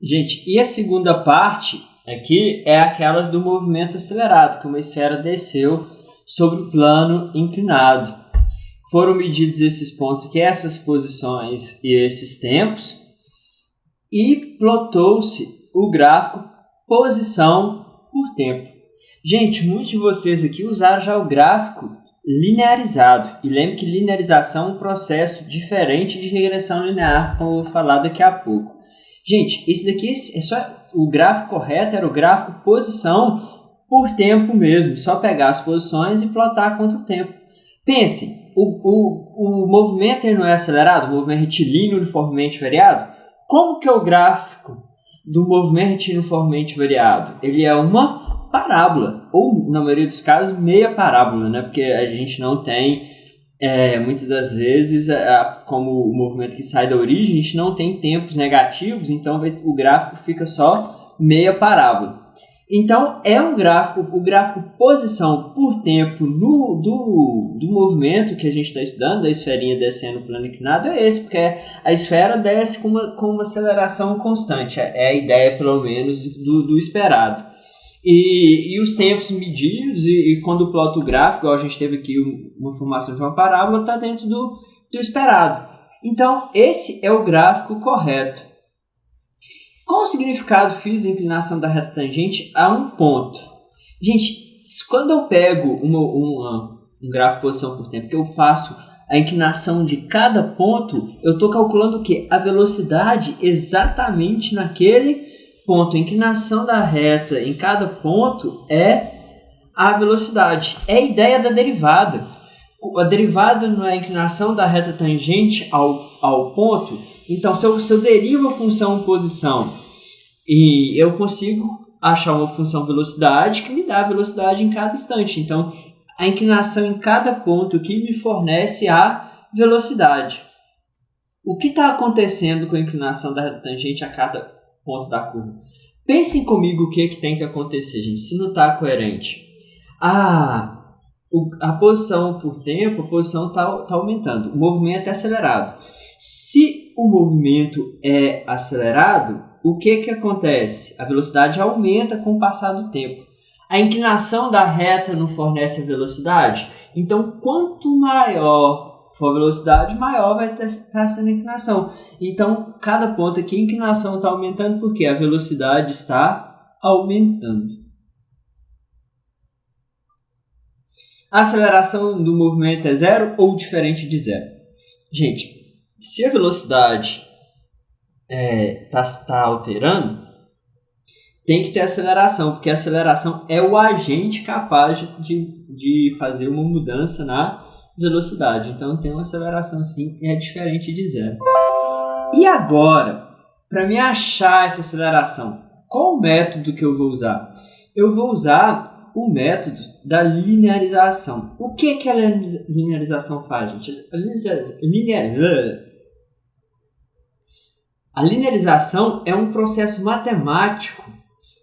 Gente, e a segunda parte aqui é aquela do movimento acelerado, que uma esfera desceu sobre o plano inclinado. Foram medidos esses pontos aqui, essas posições e esses tempos, e plotou-se o gráfico posição por tempo. Gente, muitos de vocês aqui usaram já o gráfico linearizado. E lembre que linearização é um processo diferente de regressão linear, como eu vou falar daqui a pouco. Gente, esse daqui é só o gráfico correto, era o gráfico posição por tempo mesmo. Só pegar as posições e plotar contra o tempo. Pensem, o movimento não é acelerado, o movimento retilíneo uniformemente variado. Como que é o gráfico do movimento retilíneo uniformemente variado? Ele é uma parábola, ou na maioria dos casos, meia parábola, né? Porque a gente não tem, muitas das vezes, como o movimento que sai da origem, a gente não tem tempos negativos, então o gráfico fica só meia parábola. Então, é um gráfico, o gráfico posição por tempo do movimento que a gente está estudando, da esferinha descendo o plano inclinado, é esse, porque a esfera desce com uma aceleração constante, é a ideia, pelo menos, do esperado. E os tempos medidos, e quando plota o gráfico, igual a gente teve aqui uma formação de uma parábola, está dentro do esperado. Então, esse é o gráfico correto. Qual o significado físico da inclinação da reta tangente a um ponto? Gente, quando eu pego um gráfico de posição por tempo, que eu faço a inclinação de cada ponto, eu estou calculando o quê? A velocidade exatamente naquele ponto. A inclinação da reta em cada ponto é a velocidade. É a ideia da derivada. A derivada não é a inclinação da reta tangente ao ponto. Então, se eu derivo a função posição e eu consigo achar uma função velocidade que me dá a velocidade em cada instante. Então, a inclinação em cada ponto que me fornece a velocidade. O que está acontecendo com a inclinação da reta tangente a cada ponto da curva? Pensem comigo o que tem que acontecer, gente, se não está coerente. A posição por tempo, a posição está aumentando, o movimento é acelerado. Se o movimento é acelerado, o que acontece? A velocidade aumenta com o passar do tempo. A inclinação da reta não fornece a velocidade? Então, quanto maior for a velocidade, maior vai estar sendo a inclinação. Então, cada ponto aqui, a inclinação está aumentando porque a velocidade está aumentando. A aceleração do movimento é zero ou diferente de zero? Gente, se a velocidade está alterando, tem que ter aceleração, porque a aceleração é o agente capaz de fazer uma mudança na velocidade. Então, tem uma aceleração sim, é diferente de zero. E agora, para me achar essa aceleração, qual o método que eu vou usar? Eu vou usar o método da linearização. O que a linearização faz, gente? A linearização é um processo matemático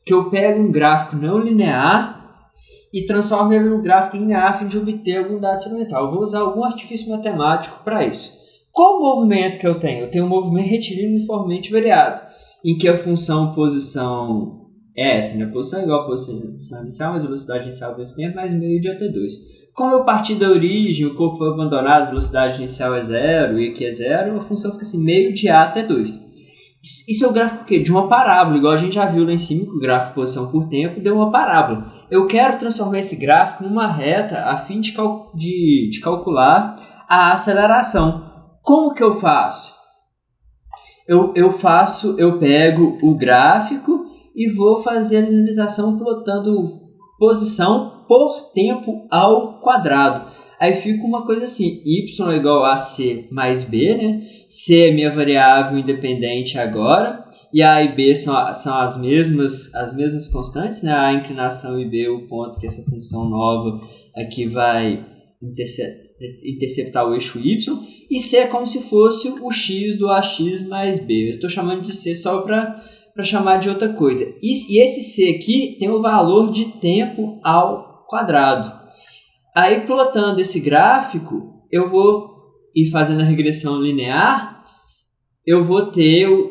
que eu pego um gráfico não linear e transformo ele num gráfico linear a fim de obter algum dado experimental. Eu vou usar algum artifício matemático para isso. Qual o movimento que eu tenho? Eu tenho um movimento retilíneo uniformemente variado, em que a função posição é essa, né? Posição é igual a posição inicial, mais velocidade inicial vezes tempo, mais meio de AT2. Como eu parti da origem, o corpo foi abandonado, a velocidade inicial é zero e aqui é zero, a função fica assim, meio de A até 2. Isso é o gráfico o quê? De uma parábola, igual a gente já viu lá em cima, que o gráfico de posição por tempo deu uma parábola. Eu quero transformar esse gráfico numa reta a fim de calcular a aceleração. Como que eu faço? Eu pego o gráfico e vou fazer a linearização plotando posição por tempo ao quadrado. Aí fica uma coisa assim, y é igual a c mais b, né? C é minha variável independente agora, e a e b são as mesmas constantes, né? A inclinação e b, o ponto que essa função nova aqui vai interceptar o eixo y, e c é como se fosse o x do ax mais b. Eu estou chamando de c só para chamar de outra coisa. E esse c aqui tem o valor de tempo ao quadrado. Aí, plotando esse gráfico, eu vou ir fazendo a regressão linear eu vou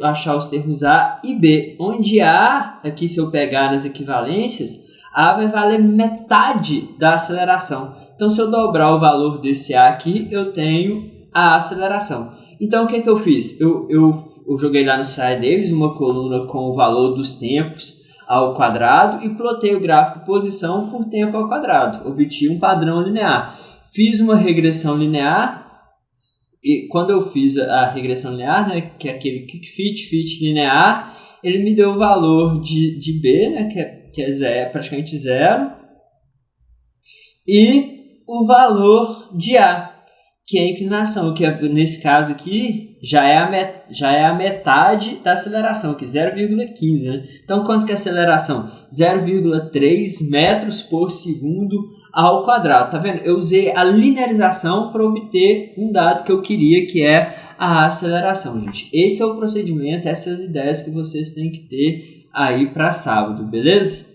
achar os termos A e B, onde A, aqui se eu pegar nas equivalências, A vai valer metade da aceleração. Então, se eu dobrar o valor desse A aqui, eu tenho a aceleração. Então, o que eu fiz? Eu joguei lá no Science Davis uma coluna com o valor dos tempos ao quadrado e plotei o gráfico posição por tempo ao quadrado. Obtive um padrão linear. Fiz uma regressão linear. E quando eu fiz a regressão linear, né, que é aquele fit linear, ele me deu o valor de B, né, que é praticamente zero, e o valor de A, que é a inclinação, que nesse caso aqui já é a metade da aceleração, que é 0,15. Né? Então, quanto que é a aceleração? 0,3 metros por segundo ao quadrado, tá vendo? Eu usei a linearização para obter um dado que eu queria, que é a aceleração, gente. Esse é o procedimento, essas ideias que vocês têm que ter aí para sábado, beleza?